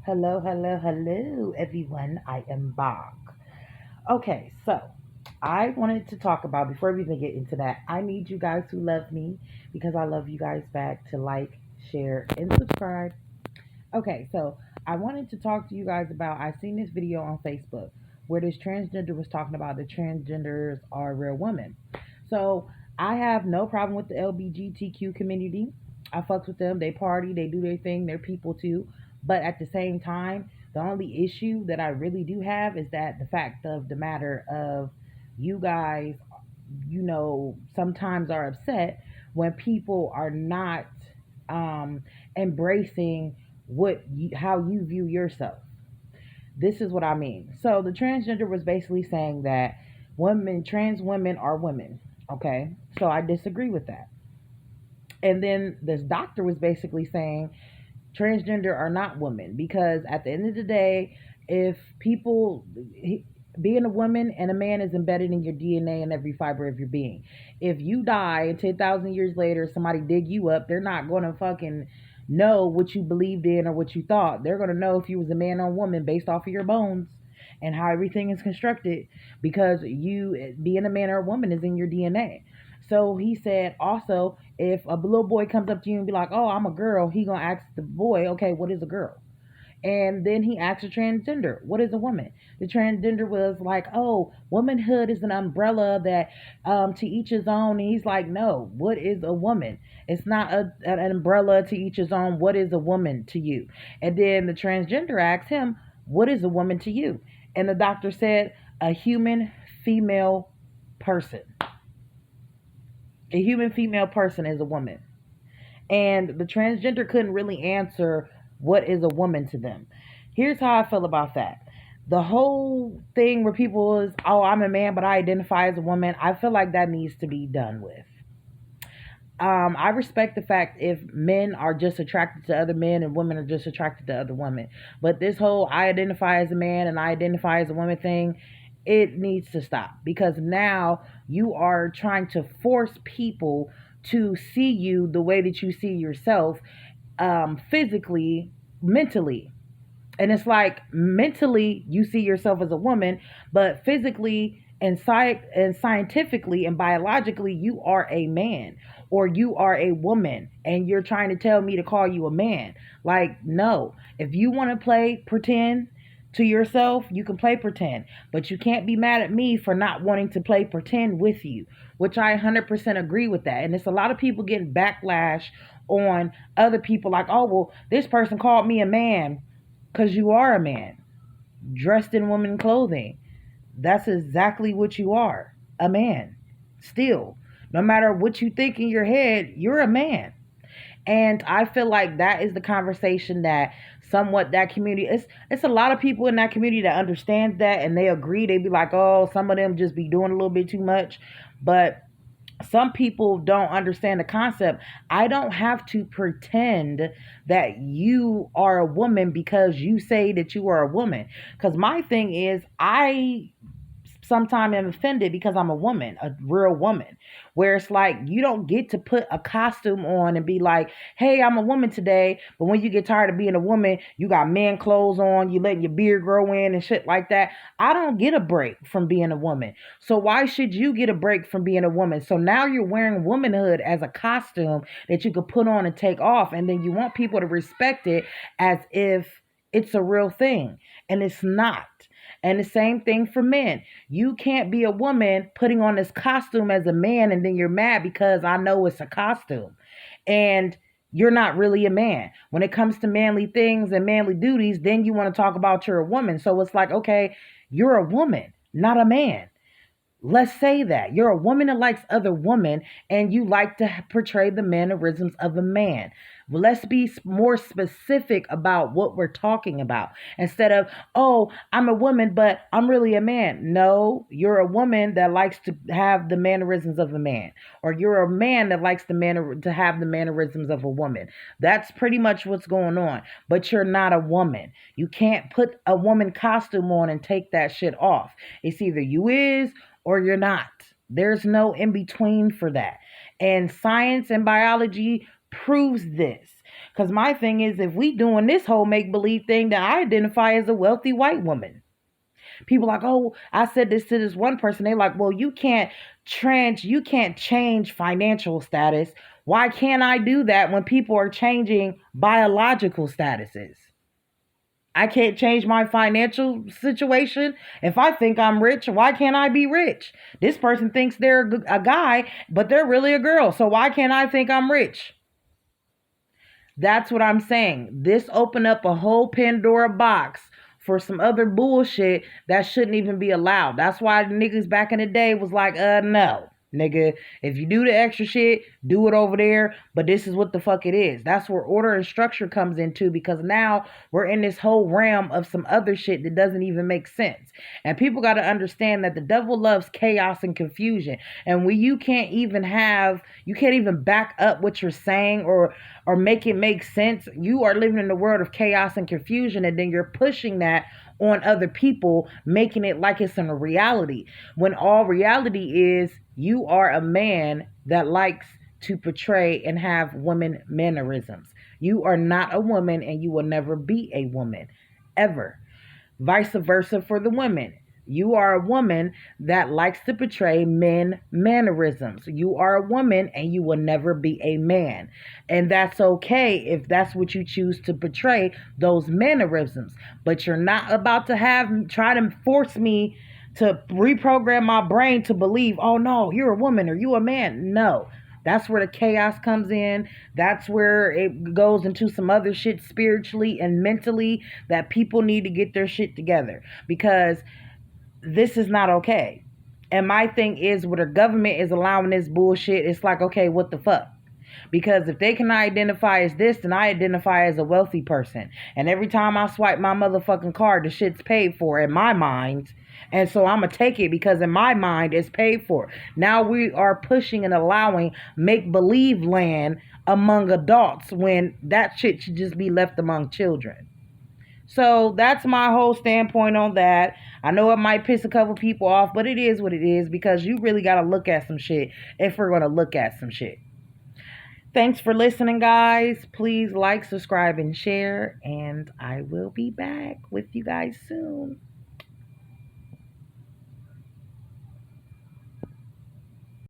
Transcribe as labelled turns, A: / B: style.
A: Hello, hello, hello, everyone. I am back. Okay, so I wanted to talk about before we even get into that. I need you guys who love me because I love you guys back to like, share, and subscribe. Okay, so I wanted to talk to you guys about. I seen this video on Facebook where this transgender was talking about the transgenders are real women. So I have no problem with the LBGTQ community. I fucks with them. They party, they do their thing, they're people too. But at the same time, the only issue that I really do have is that the fact of the matter of you guys, sometimes are upset when people are not um, embracing how you view yourself. This is what I mean. So the transgender was basically saying that trans women are women. Okay. So I disagree with that. And then this doctor was basically saying transgender are not women because at the end of the day, if being a woman and a man is embedded in your DNA and every fiber of your being. If you die and 10,000 years later somebody dig you up, they're not going to fucking know what you believed in or what you thought. They're going to know if you was a man or woman based off of your bones and how everything is constructed because you being a man or a woman is in your DNA. So he said also, if a little boy comes up to you and be like, "Oh, I'm a girl," he gonna ask the boy, "Okay, what is a girl?" And then he asked a transgender, "What is a woman?" The transgender was like, "Oh, womanhood is an umbrella that to each his own." And he's like, "No, what is a woman? It's not an umbrella to each his own. What is a woman to you?" And then the transgender asked him, "What is a woman to you?" And the doctor said, "A human female person. A human female person is a woman." And the transgender couldn't really answer what is a woman to them. Here's how I feel about that. The whole thing where people is, "Oh, I'm a man, but I identify as a woman," I feel like that needs to be done with. I respect the fact if men are just attracted to other men and women are just attracted to other women. But this whole "I identify as a man and I identify as a woman" thing, it needs to stop because now you are trying to force people to see you the way that you see yourself, physically, mentally. And it's like mentally you see yourself as a woman, but physically and scientifically and biologically you are a man or you are a woman and you're trying to tell me to call you a man. Like, no. If you want to play pretend to yourself, you can play pretend, but you can't be mad at me for not wanting to play pretend with you, which I 100% agree with that. And it's a lot of people getting backlash on other people like, "Oh, well, this person called me a man." Because you are a man dressed in woman clothing. That's exactly what you are, a man. Still, no matter what you think in your head, you're a man. And I feel like that is the conversation that somewhat that community it's a lot of people in that community that understands that and they agree. They be like, "Oh, some of them just be doing a little bit too much." But some people don't understand the concept. I don't have to pretend that you are a woman because you say that you are a woman. Because my thing is, I sometimes am offended because I'm a woman, a real woman, where it's like you don't get to put a costume on and be like, "Hey, I'm a woman today." But when you get tired of being a woman, you got man clothes on, you letting your beard grow in and shit like that. I don't get a break from being a woman. So why should you get a break from being a woman? So now you're wearing womanhood as a costume that you could put on and take off. And then you want people to respect it as if it's a real thing. And it's not. And the same thing for men. You can't be a woman putting on this costume as a man and then you're mad because I know it's a costume. And you're not really a man. When it comes to manly things and manly duties, then you want to talk about you're a woman. So it's like, okay, you're a woman, not a man. Let's say that you're a woman that likes other women and you like to portray the mannerisms of a man. Well, let's be more specific about what we're talking about instead of, "Oh, I'm a woman, but I'm really a man." No, you're a woman that likes to have the mannerisms of a man, or you're a man that likes to have the mannerisms of a woman. That's pretty much what's going on. But you're not a woman. You can't put a woman costume on and take that shit off. It's either you is or you're not. There's no in between for that. And science and biology proves this. Because my thing is, if we doing this whole make-believe thing, then I identify as a wealthy white woman. People like, oh, I said this to this one person. They like, well, you can't change financial status. Why can't I do that when people are changing biological statuses? I can't change my financial situation. If I think I'm rich, why can't I be rich? This person thinks they're a guy, but they're really a girl. So why can't I think I'm rich? That's what I'm saying. This opened up a whole Pandora box for some other bullshit that shouldn't even be allowed. That's why the niggas back in the day was like, no. Nigga, if you do the extra shit, do it over there. But this is what the fuck it is. That's where order and structure comes into, because now we're in this whole realm of some other shit that doesn't even make sense. And people got to understand that the devil loves chaos and confusion. And when you can't even back up what you're saying or make it make sense, you are living in the world of chaos and confusion, and then you're pushing that on other people, making it like it's in a reality, when all reality is you are a man that likes to portray and have women mannerisms. You are not a woman, and you will never be a woman, ever. Vice versa for the women. You are a woman that likes to portray men mannerisms. You are a woman and you will never be a man. And that's okay if that's what you choose to portray, those mannerisms. But you're not about to try to force me to reprogram my brain to believe, oh no, you're a woman or you a man. No. That's where the chaos comes in. That's where it goes into some other shit spiritually and mentally that people need to get their shit together, because this is not okay. And my thing is, where the government is allowing this bullshit, it's like, okay, what the fuck? Because if they can identify as this, then I identify as a wealthy person. And every time I swipe my motherfucking card, the shit's paid for in my mind. And so I'm going to take it because in my mind it's paid for. Now we are pushing and allowing make-believe land among adults when that shit should just be left among children. So that's my whole standpoint on that. I know it might piss a couple people off, but it is what it is, because you really got to look at some shit if we're going to look at some shit. Thanks for listening, guys. Please like, subscribe, and share. And I will be back with you guys soon.